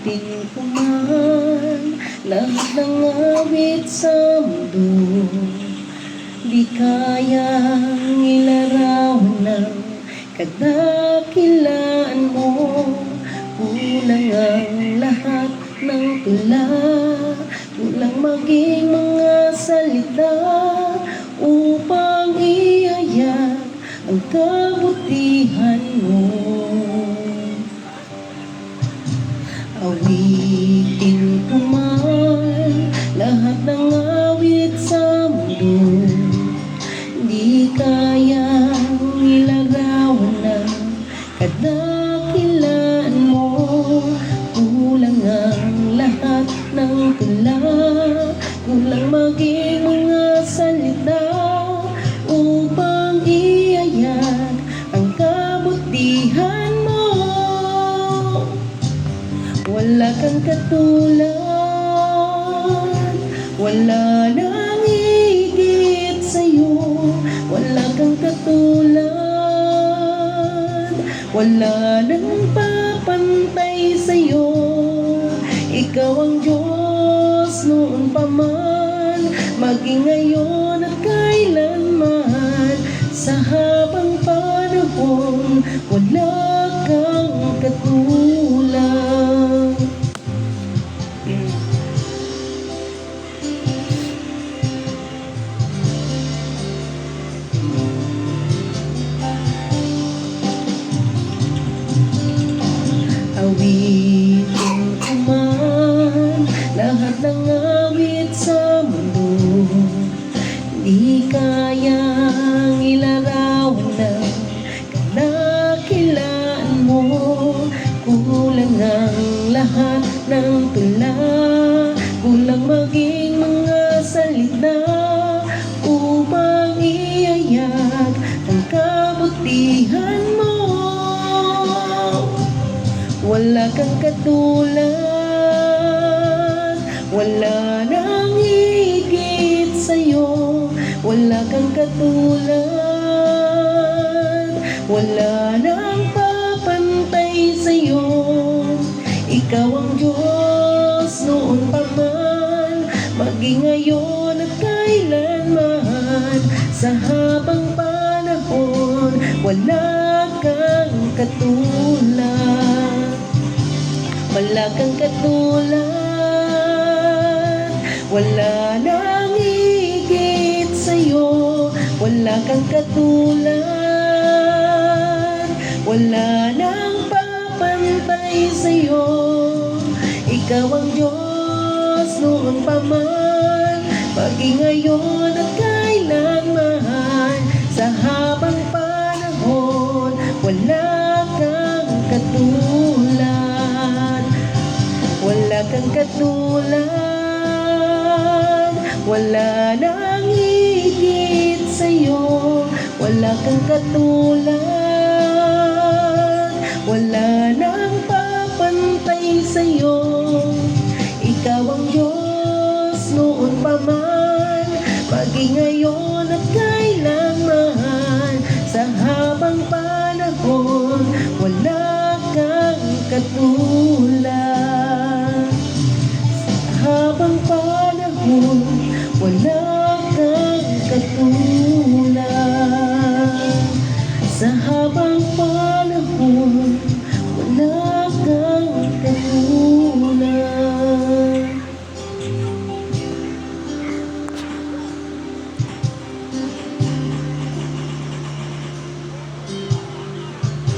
Awitin ko man lahat ng awit sa mundo, di kayang ilarawan ng kadakilaan mo. Kulang ang lahat ng tula, kulang maging mga salita upang ihayak ang kabutihan mo. Awitin ko man lahat ng awit sa mundo, di kayang ilarawan ng kadakilaan mo. Kulang ang lahat ng tula, kulang maging mga salita upang ihayak ang kabutihan mo. Wala kang katulad, wala nang higit sa'yo. Wala kang katulad, wala nang papantay sa'yo. Ikaw ang Diyos noon pa man, maging ngayon at kailanman. Sa habang panahon, wala kang katulad. Awitin ko man lahat ng awit sa mundo, di kayang ilarawan ng kadakilaan mo. Kulang ang lahat ng tula, kulang maging mga salita upang ihayak ang kabutihan mo. Wala kang katulad, wala nang higit sa'yo. Wala kang katulad, wala nang papantay sa'yo. Ikaw ang Diyos noon pa man, maging ngayon at kailanman. Sa habang panahon, wala kang katulad. Wala kang katulad, wala nang higit sa'yo. Wala kang katulad, wala nang papantay sa'yo. Ikaw ang Diyos noon pa man, maging ngayon at kailanman. Sa habang panahon, wala kang katulad. Wala kang katulad, wala nang higit sa'yo. Wala kang katulad, wala nang papantay sa'yo. Ikaw ang Diyos noon pa man, maging ngayon at kailanman. Sa habang panahon, wala kang katulad. Habang panahon, wala kang katulad. Sa habang panahon,